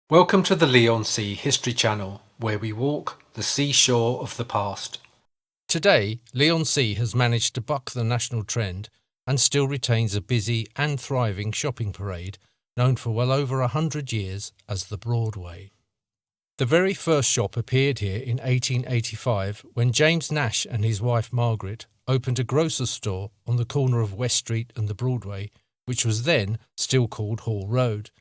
Welcome to the Leigh-on-Sea History Channel, where we walk the seashore of the past. Today, Leigh-on-Sea has managed to buck the national trend and still retains a busy and thriving shopping parade known for well over 100 years as the Broadway. The very first shop appeared here in 1885 when James Nash and his wife Margaret opened a grocer's store on the corner of West Street and the Broadway, which was then still called Hall Road.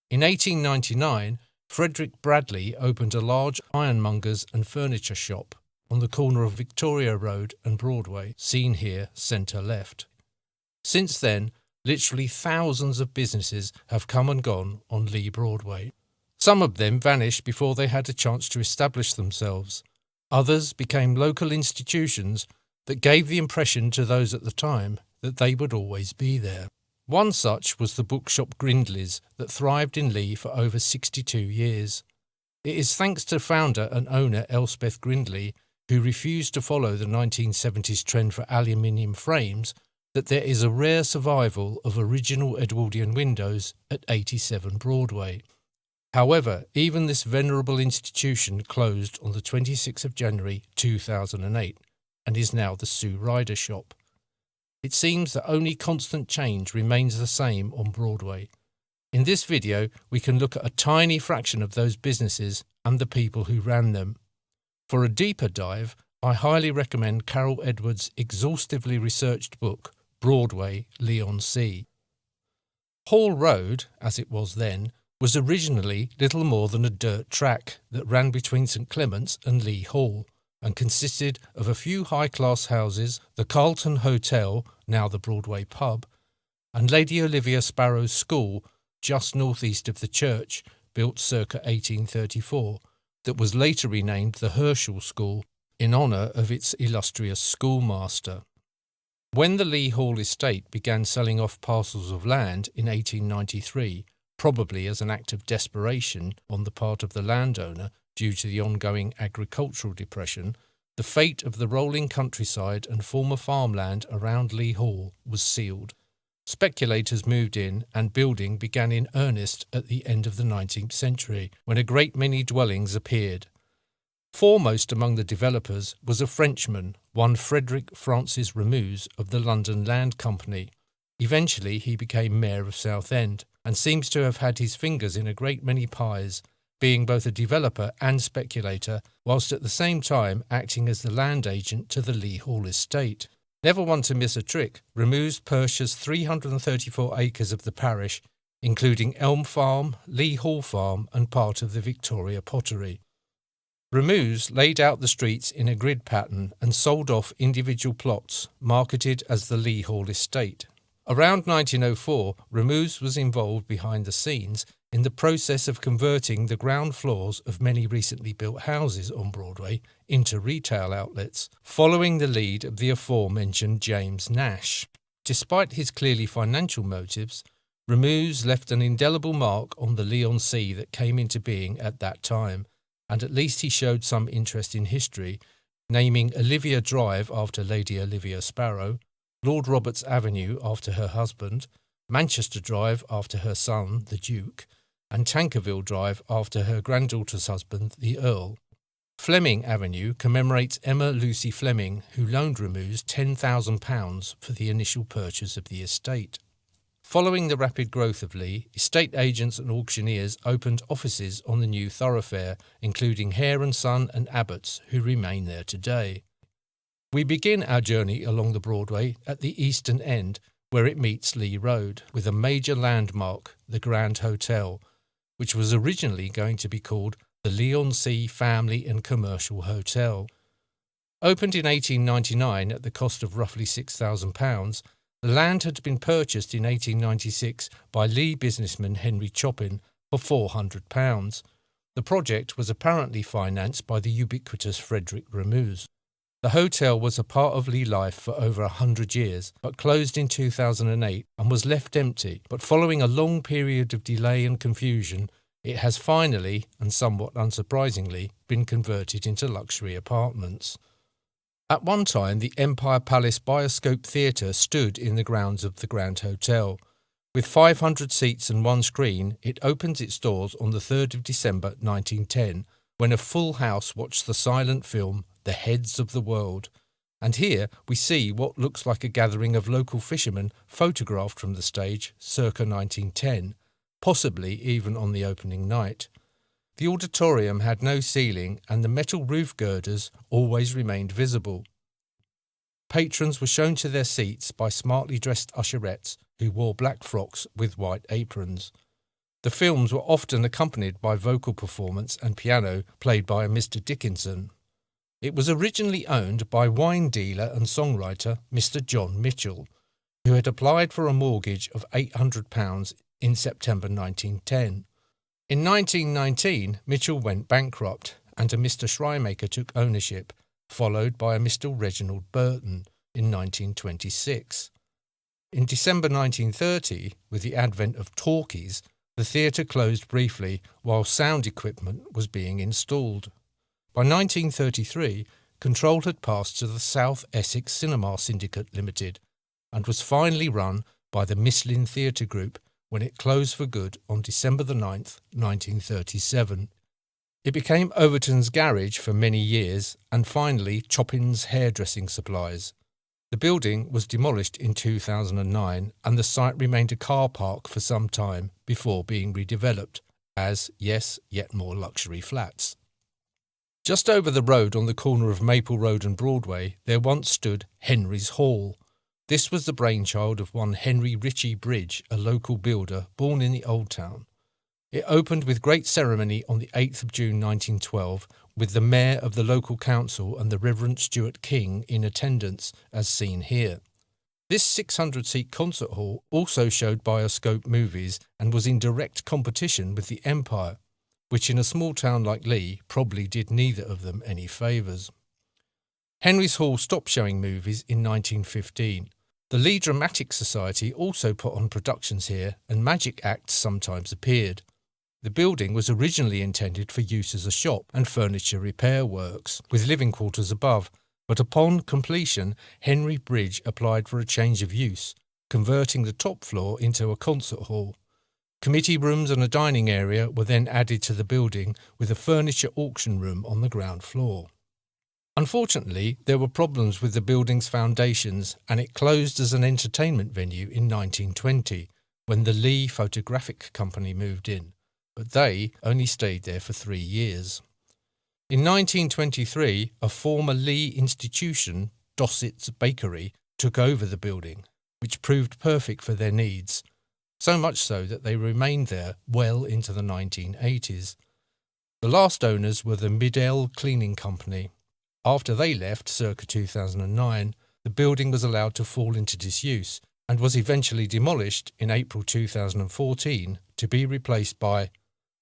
In 1899, Frederick Bradley opened a large ironmonger's and furniture shop on the corner of Victoria Road and Broadway, seen here centre left. Since then, literally thousands of businesses have come and gone on Leigh Broadway. Some of them vanished before they had a chance to establish themselves. Others became local institutions that gave the impression to those at the time that they would always be there. One such was the bookshop Grindley's that thrived in Leigh for over 62 years. It is thanks to founder and owner Elspeth Grindley, who refused to follow the 1970s trend for aluminium frames, that there is a rare survival of original Edwardian windows at 87 Broadway. However, even this venerable institution closed on the 26th of January 2008 and is now the Sue Ryder shop. It seems that only constant change remains the same on Broadway. In this video, we can look at a tiny fraction of those businesses and the people who ran them. For a deeper dive, I highly recommend Carol Edwards' exhaustively researched book, Broadway, Leigh-on-Sea. Hall Road, as it was then, was originally little more than a dirt track that ran between St Clement's and Leigh Hall, and consisted of a few high-class houses, the Carlton Hotel, now the Broadway pub, and Lady Olivia Sparrow's School, just northeast of the church, built circa 1834, that was later renamed the Herschel School in honour of its illustrious schoolmaster. When the Leigh Hall estate began selling off parcels of land in 1893, probably as an act of desperation on the part of the landowner due to the ongoing agricultural depression, the fate of the rolling countryside and former farmland around Leigh Hall was sealed. Speculators moved in and building began in earnest at the end of the 19th century, when a great many dwellings appeared. Foremost among the developers was a Frenchman, one Frederick Francis Remuse of the London Land Company. Eventually he became mayor of Southend, and seems to have had his fingers in a great many pies, being both a developer and speculator, whilst at the same time acting as the land agent to the Leigh Hall estate. Never one to miss a trick, Remuse purchased 334 acres of the parish, including Elm Farm, Leigh Hall Farm and part of the Victoria Pottery. Remuse laid out the streets in a grid pattern and sold off individual plots, marketed as the Leigh Hall estate. Around 1904, Remuse was involved behind the scenes in the process of converting the ground floors of many recently built houses on Broadway into retail outlets, following the lead of the aforementioned James Nash. Despite his clearly financial motives, Remuse left an indelible mark on the Leigh-on-Sea that came into being at that time, and at least he showed some interest in history, naming Olivia Drive after Lady Olivia Sparrow, Lord Roberts Avenue after her husband, Manchester Drive after her son, the Duke, and Tankerville Drive after her granddaughter's husband, the Earl. Fleming Avenue commemorates Emma Lucy Fleming, who loaned Remuse £10,000 for the initial purchase of the estate. Following the rapid growth of Leigh, estate agents and auctioneers opened offices on the new thoroughfare, including Hare & Son and Abbott's, who remain there today. We begin our journey along the Broadway at the eastern end, where it meets Leigh Road, with a major landmark, the Grand Hotel, which was originally going to be called the Leigh-on-Sea Family and Commercial Hotel. Opened in 1899 at the cost of roughly £6,000, the land had been purchased in 1896 by Leigh businessman Henry Choppin for £400. The project was apparently financed by the ubiquitous Frederick Remuse. The hotel was a part of Leigh life for over 100 years, but closed in 2008 and was left empty. But following a long period of delay and confusion, it has finally, and somewhat unsurprisingly, been converted into luxury apartments. At one time, the Empire Palace Bioscope Theatre stood in the grounds of the Grand Hotel. With 500 seats and one screen, it opened its doors on the 3rd of December 1910, when a full house watched the silent film The Heads of the World. And here we see what looks like a gathering of local fishermen photographed from the stage circa 1910, possibly even on the opening night. The auditorium had no ceiling and the metal roof girders always remained visible. Patrons were shown to their seats by smartly dressed usherettes who wore black frocks with white aprons. The films were often accompanied by vocal performance and piano played by a Mr. Dickinson. It was originally owned by wine dealer and songwriter Mr. John Mitchell, who had applied for a mortgage of £800 in September 1910. In 1919, Mitchell went bankrupt and a Mr. Schrymaker took ownership, followed by a Mr. Reginald Burton in 1926. In December 1930, with the advent of talkies, the theatre closed briefly while sound equipment was being installed. By 1933, control had passed to the South Essex Cinema Syndicate Limited and was finally run by the Mislin Theatre Group when it closed for good on December 9th, 1937. It became Overton's Garage for many years and finally Choppin's Hairdressing Supplies. The building was demolished in 2009 and the site remained a car park for some time before being redeveloped as, yes, yet more luxury flats. Just over the road on the corner of Maple Road and Broadway, there once stood Henry's Hall. This was the brainchild of one Henry Ritchie Bridge, a local builder born in the Old Town. It opened with great ceremony on the 8th of June 1912 with the mayor of the local council and the Reverend Stuart King in attendance, as seen here. This 600-seat concert hall also showed bioscope movies and was in direct competition with the Empire, which in a small town like Leigh probably did neither of them any favours. Henry's Hall stopped showing movies in 1915. The Leigh Dramatic Society also put on productions here and magic acts sometimes appeared. The building was originally intended for use as a shop and furniture repair works, with living quarters above, but upon completion, Henry Bridge applied for a change of use, converting the top floor into a concert hall. Committee rooms and a dining area were then added to the building, with a furniture auction room on the ground floor. Unfortunately, there were problems with the building's foundations and it closed as an entertainment venue in 1920, when the Leigh Photographic Company moved in, but they only stayed there for 3 years. In 1923, a former Leigh institution, Dossett's Bakery, took over the building, which proved perfect for their needs, so much so that they remained there well into the 1980s. The last owners were the Middle Cleaning Company. After they left, circa 2009, the building was allowed to fall into disuse and was eventually demolished in April 2014 to be replaced by,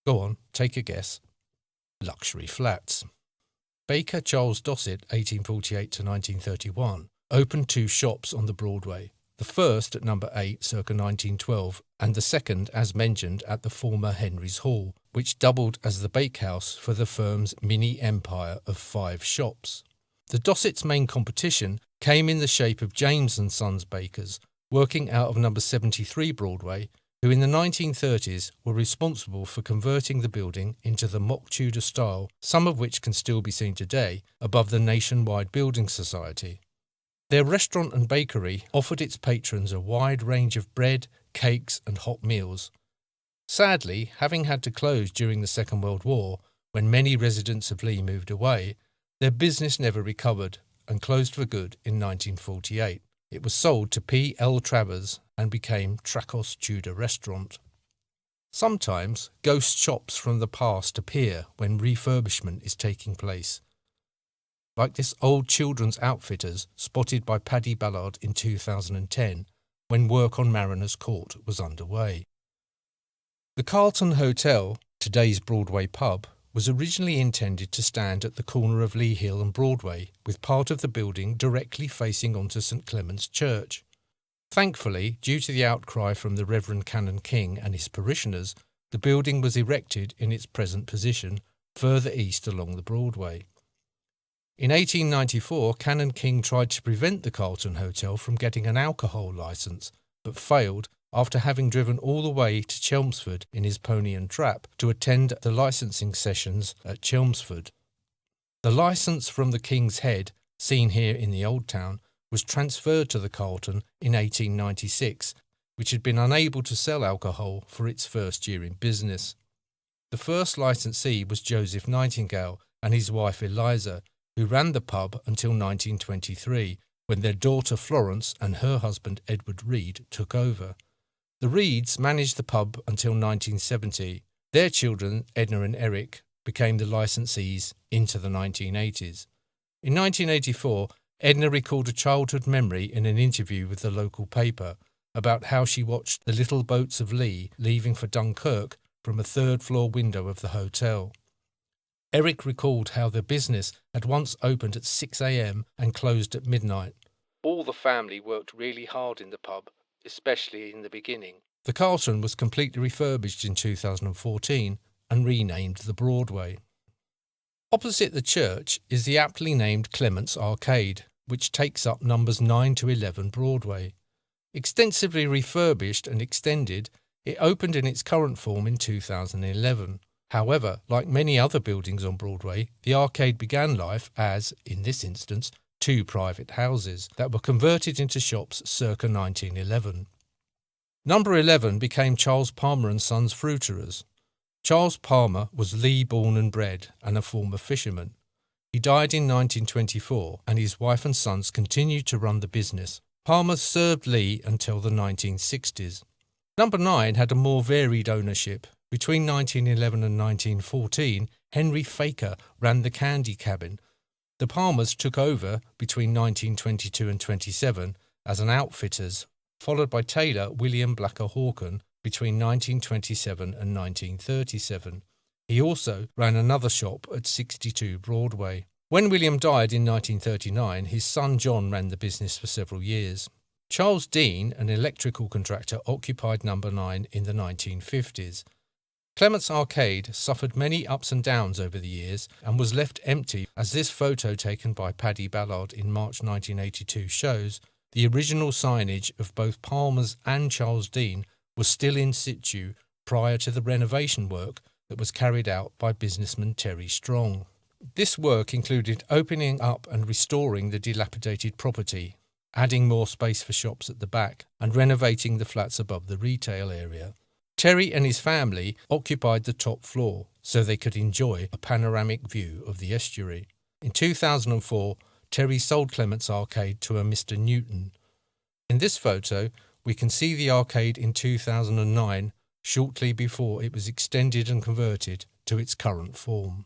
go on, take a guess, luxury flats. Baker Charles Dossett, 1848 to 1931, opened 2 shops on the Broadway, the first at number 8 circa 1912 and the second, as mentioned, at the former Henry's Hall, which doubled as the bakehouse for the firm's mini empire of 5 shops. The Dossett's main competition came in the shape of James & Sons Bakers, working out of number 73 Broadway, who in the 1930s were responsible for converting the building into the mock Tudor style, some of which can still be seen today above the Nationwide Building Society. Their restaurant and bakery offered its patrons a wide range of bread, cakes and hot meals. Sadly, having had to close during the Second World War, when many residents of Leigh moved away, their business never recovered and closed for good in 1948. It was sold to P. L. Travers and became Tracos Tudor Restaurant. Sometimes ghost shops from the past appear when refurbishment is taking place, like this old children's outfitters spotted by Paddy Ballard in 2010 when work on Mariners Court was underway. The Carlton Hotel, today's Broadway pub, was originally intended to stand at the corner of Leigh Hill and Broadway, with part of the building directly facing onto St Clement's Church. Thankfully, due to the outcry from the Reverend Canon King and his parishioners, the building was erected in its present position, further east along the Broadway. In 1894, Canon King tried to prevent the Carlton Hotel from getting an alcohol licence, but failed after having driven all the way to Chelmsford in his pony and trap to attend the licensing sessions at Chelmsford. The licence from the King's Head, seen here in the Old Town, was transferred to the Carlton in 1896, which had been unable to sell alcohol for its first year in business. The first licensee was Joseph Nightingale and his wife Eliza, who ran the pub until 1923, when their daughter Florence and her husband Edward Reed took over. The Reeds managed the pub until 1970. Their children, Edna and Eric, became the licensees into the 1980s. In 1984, Edna recalled a childhood memory in an interview with the local paper about how she watched the little boats of Leigh leaving for Dunkirk from a third-floor window of the hotel. Eric recalled how the business had once opened at 6 a.m. and closed at midnight. All the family worked really hard in the pub, especially in the beginning. The Carlton was completely refurbished in 2014 and renamed the Broadway. Opposite the church is the aptly named Clement's Arcade, which takes up numbers 9 to 11 Broadway. Extensively refurbished and extended, it opened in its current form in 2011. However, like many other buildings on Broadway, the arcade began life as, in this instance, 2 private houses that were converted into shops circa 1911. Number 11 became Charles Palmer and Sons Fruiterers. Charles Palmer was Leigh born and bred and a former fisherman. He died in 1924 and his wife and sons continued to run the business. Palmer served Leigh until the 1960s. Number 9 had a more varied ownership. Between 1911 and 1914, Henry Faker ran the Candy Cabin. The Palmers took over between 1922 and 27 as an outfitters, followed by tailor William Blacker Hawken between 1927 and 1937. He also ran another shop at 62 Broadway. When William died in 1939, his son John ran the business for several years. Charles Dean, an electrical contractor, occupied Number 9 in the 1950s. Clement's Arcade suffered many ups and downs over the years and was left empty, as this photo taken by Paddy Ballard in March 1982 shows. The original signage of both Palmer's and Charles Dean was still in situ prior to the renovation work that was carried out by businessman Terry Strong. This work included opening up and restoring the dilapidated property, adding more space for shops at the back, and renovating the flats above the retail area. Terry and his family occupied the top floor so they could enjoy a panoramic view of the estuary. In 2004, Terry sold Clement's Arcade to a Mr. Newton. In this photo, we can see the arcade in 2009, shortly before it was extended and converted to its current form.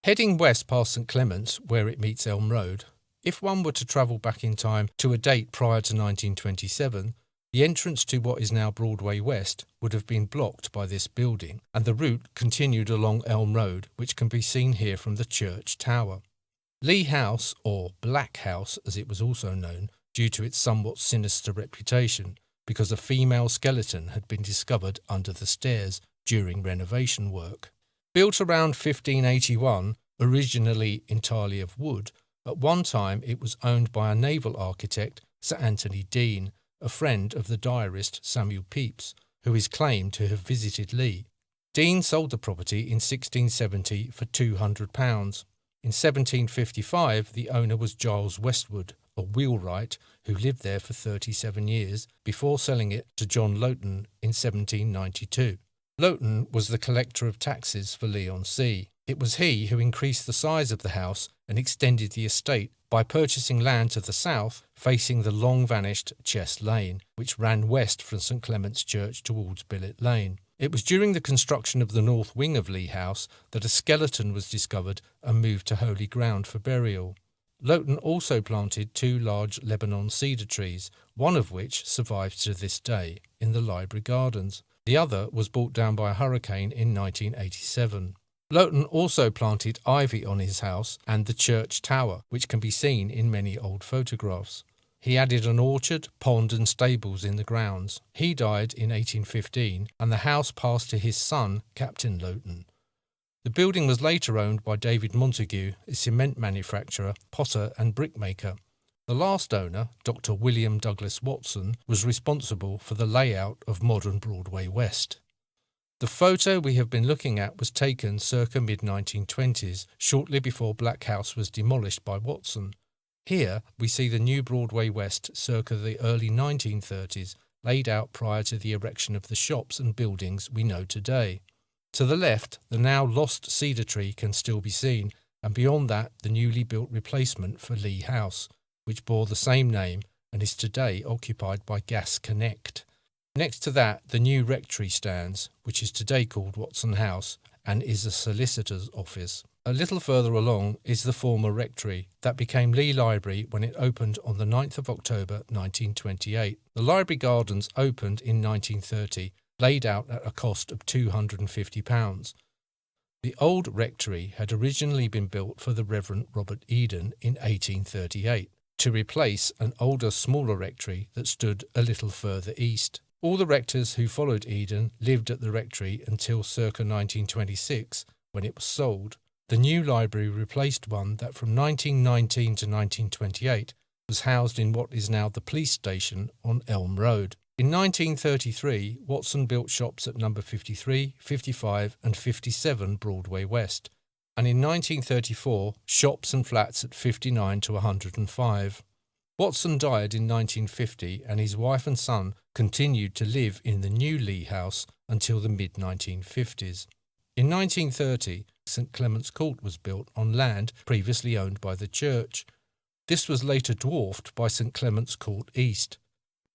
Heading west past St Clement's, where it meets Elm Road, if one were to travel back in time to a date prior to 1927, the entrance to what is now Broadway West would have been blocked by this building, and the route continued along Elm Road, which can be seen here from the church tower. Leigh House, or Black House as it was also known, due to its somewhat sinister reputation, because a female skeleton had been discovered under the stairs during renovation work. Built around 1581, originally entirely of wood, at one time it was owned by a naval architect, Sir Anthony Deane, a friend of the diarist Samuel Pepys, who is claimed to have visited Leigh. Deane sold the property in 1670 for £200. In 1755, the owner was Giles Westwood, a wheelwright who lived there for 37 years before selling it to John Loughton in 1792. Loughton was the collector of taxes for Leigh-on-Sea. It was he who increased the size of the house and extended the estate by purchasing land to the south facing the long-vanished Chess Lane, which ran west from St Clement's Church towards Billet Lane. It was during the construction of the north wing of Leigh House that a skeleton was discovered and moved to holy ground for burial. Loughton also planted 2 large Lebanon cedar trees, one of which survives to this day in the library gardens. The other was brought down by a hurricane in 1987. Loughton also planted ivy on his house and the church tower, which can be seen in many old photographs. He added an orchard, pond and stables in the grounds. He died in 1815 and the house passed to his son, Captain Loughton. The building was later owned by David Montague, a cement manufacturer, potter and brickmaker. The last owner, Dr. William Douglas Watson, was responsible for the layout of modern Broadway West. The photo we have been looking at was taken circa mid-1920s, shortly before Black House was demolished by Watson. Here we see the new Broadway West circa the early 1930s, laid out prior to the erection of the shops and buildings we know today. To the left, the now lost cedar tree can still be seen, and beyond that the newly built replacement for Leigh House, which bore the same name and is today occupied by Gas Connect. Next to that, the new rectory stands, which is today called Watson House and is a solicitor's office. A little further along is the former rectory that became Leigh Library when it opened on the 9th of October 1928. The library gardens opened in 1930, laid out at a cost of £250. The old rectory had originally been built for the Reverend Robert Eden in 1838 to replace an older, smaller rectory that stood a little further east. All the rectors who followed Eden lived at the rectory until circa 1926, when it was sold. The new library replaced one that from 1919 to 1928 was housed in what is now the police station on Elm Road. In 1933, Watson built shops at number 53, 55 and 57 Broadway West, and in 1934, shops and flats at 59 to 105. Watson died in 1950 and his wife and son continued to live in the new Leigh House until the mid-1950s. In 1930, St Clement's Court was built on land previously owned by the church. This was later dwarfed by St Clement's Court East.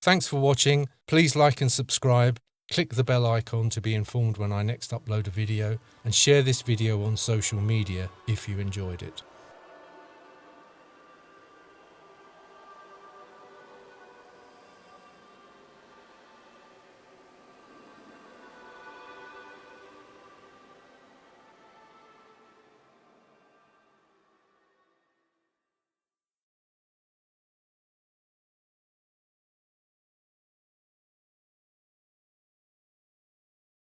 Thanks for watching. Please like and subscribe. Click the bell icon to be informed when I next upload a video, and share this video on social media if you enjoyed it.